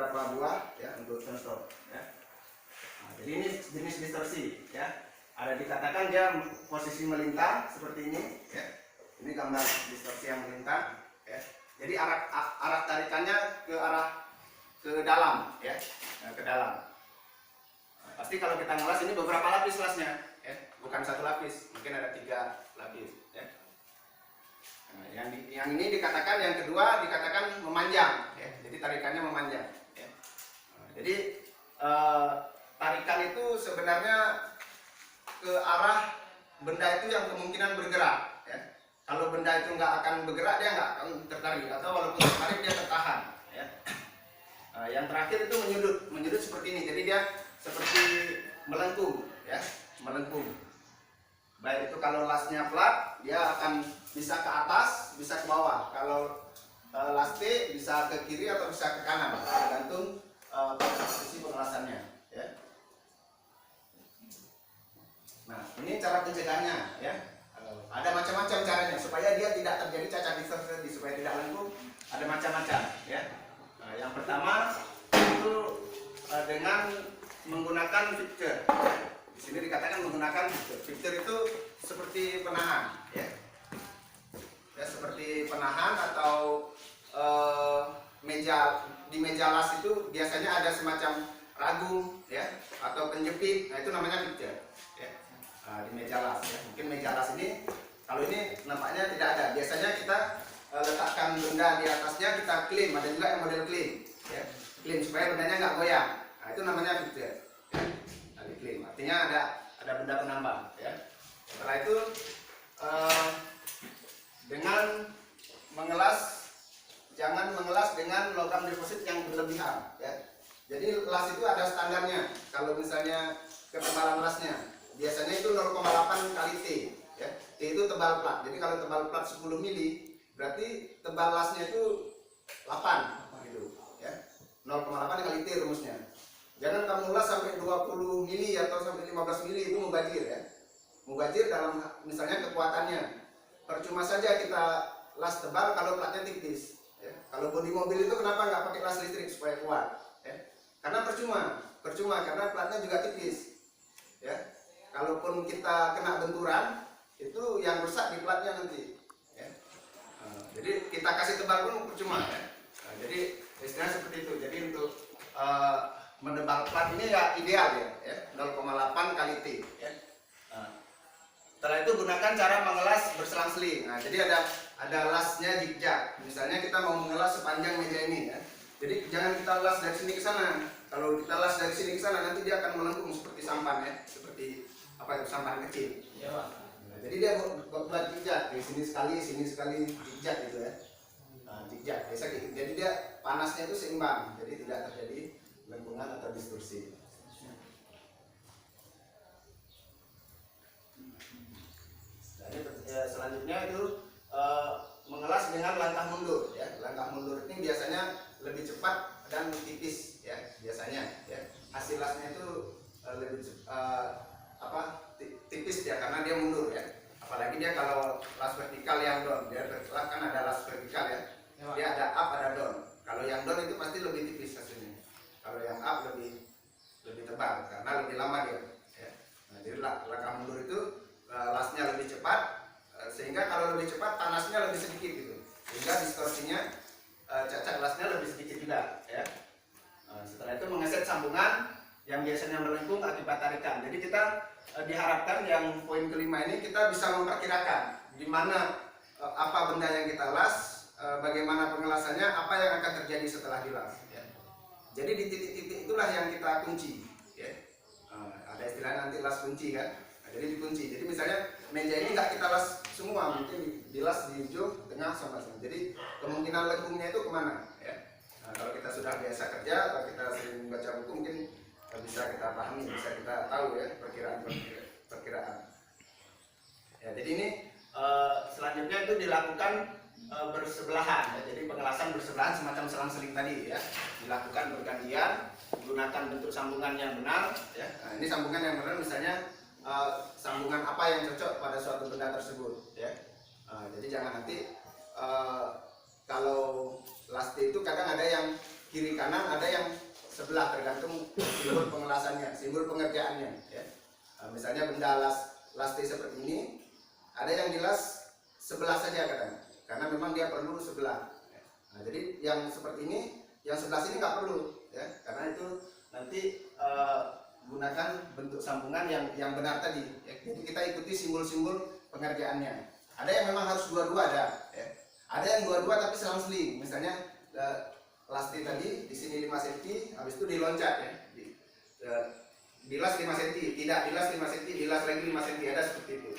beberapa buah ya untuk contoh ya. Nah, jadi ini jenis distorsi ya. Ada dikatakan dia posisi melintang seperti ini ya. Ini gambar distorsi yang melintang ya. Jadi arah tarikannya ke dalam ya, ke dalam. Nah, pasti kalau kita ngelas ini beberapa lapis lasnya ya, bukan satu lapis, mungkin ada 3 lapis ya. Nah, yang ini dikatakan, yang kedua dikatakan memanjang ya. Jadi tarikannya memanjang ya. Nah, jadi tarikan itu sebenarnya ke arah benda itu yang kemungkinan bergerak ya. Kalau benda itu nggak akan bergerak, dia nggak akan tertarik, atau walaupun tertarik dia tertahan ya. Yang terakhir itu menyudut seperti ini, jadi dia seperti melengkung ya, melengkung. Baik itu kalau lasnya flat, dia akan bisa ke atas, bisa ke bawah. Kalau las T bisa ke kiri atau bisa ke kanan, tergantung pada posisi pengelasannya ya. Nah, ini cara pencegahannya ya. Ada macam-macam caranya supaya dia tidak terjadi cacat distorsi, supaya tidak lengkung. Ada macam-macam ya. Nah, yang pertama itu dengan menggunakan fixture. Di sini dikatakan menggunakan fixture. Fixture itu seperti penahan ya. Ya, seperti penahan atau di meja las itu biasanya ada semacam ragung ya, atau penjepit. Nah, itu namanya fixture ya. Nah, di meja las ya. Mungkin meja las ini, kalau ini nampaknya tidak ada. Biasanya kita letakkan benda di atasnya, kita klaim. Ada juga yang model klaim ya. Klaim supaya bendanya nggak goyang. Nah, itu namanya fixture ya. Nah, klaim artinya ada benda penambang ya. Setelah itu dengan mengelas, jangan mengelas dengan logam deposit yang berlebihan ya. Jadi las itu ada standarnya. Kalau misalnya ketebalan lasnya biasanya itu 0,8 kali T ya. T itu tebal plat. Jadi kalau tebal plat 10 mili, berarti tebal lasnya itu 8 gitu ya. 0,8 kali T rumusnya. Jangan kamu las sampai 20 mili atau sampai 15 mili, itu mubazir ya. Mubazir dalam misalnya kekuatannya. Percuma saja kita las tebal kalau platnya tipis ya. Kalau bodi mobil itu kenapa nggak pakai las listrik supaya kuat ya? Karena percuma karena platnya juga tipis ya. Kalaupun kita kena benturan, itu yang rusak di platnya nanti ya. Jadi kita kasih tebal pun percuma ya. Jadi istilahnya seperti itu. Jadi untuk menebal plat ini ya ideal ya 0,8 kali T ya. Setelah itu gunakan cara mengelas berselang-seling. Nah, jadi ada lasnya zigzag. Misalnya kita mau mengelas sepanjang meja ini ya. Jadi jangan kita las dari sini ke sana. Kalau kita las dari sini ke sana, nanti dia akan melengkung seperti sampan ya, seperti apa itu, sampan kecil. Ya, Pak. Nah, jadi dia buat zigzag, di sini sekali zigzag gitu ya. Nah, zigzag biasa gitu. Jadi dia panasnya itu seimbang, jadi tidak terjadi lengkungan atau distorsi. Selanjutnya itu mengelas dengan langkah mundur ya. Langkah mundur ini biasanya lebih cepat dan tipis ya, biasanya ya. Hasil lasnya itu lebih tipis ya, karena dia mundur ya. Apalagi dia kalau las vertikal yang down, dia vertikal kan ada las vertikal ya. Dia ada up, ada down. Kalau yang down itu pasti lebih tipis hasilnya. Kalau yang up lebih tebal karena lebih lama dia ya. Nah, jadi langkah mundur itu lasnya lebih cepat, sehingga kalau lebih cepat panasnya lebih sedikit gitu, sehingga distorsinya cacat lasnya lebih sedikit juga ya. Setelah itu mengeset sambungan yang biasanya melengkung akibat tarikan. Jadi kita diharapkan yang poin kelima ini kita bisa memperkirakan di mana apa benda yang kita las, bagaimana pengelasannya, apa yang akan terjadi setelah dilas ya. Jadi di titik-titik itulah yang kita kunci ya. Ada istilah nanti las kunci kan. Jadi dikunci. Jadi misalnya meja ini nggak kita las semua, mungkin dilas di ujung, tengah, sama. Jadi kemungkinan lengkungnya itu kemana ya. Nah, kalau kita sudah biasa kerja atau kita sering baca buku, mungkin bisa kita pahami, bisa kita tahu ya perkiraan. Ya, jadi ini selanjutnya itu dilakukan bersebelahan ya. Jadi pengelasan bersebelahan semacam selang-seling tadi ya, dilakukan bergantian, menggunakan bentuk sambungan yang benar ya. Nah, ini sambungan yang benar misalnya sambungan apa yang cocok pada suatu benda tersebut ya. Jadi jangan nanti kalau las T itu kadang ada yang kiri kanan, ada yang sebelah, tergantung simbol pengelasannya, simbol pengerjaannya ya. Misalnya benda las T seperti ini, ada yang dilas sebelah saja kadang, karena memang dia perlu sebelah. Nah, jadi yang seperti ini, yang sebelah sini nggak perlu ya, karena itu nanti gunakan bentuk sambungan yang benar tadi ya. Jadi kita ikuti simbol-simbol pengerjaannya. Ada yang memang harus dua-dua ada ya. Ada yang dua-dua tapi selang-seling, misalnya las T tadi di sini 5 cm, habis itu diloncat ya, dilas 5 cm, tidak dilas 5 cm, dilas lagi 5 cm, ada seperti itu.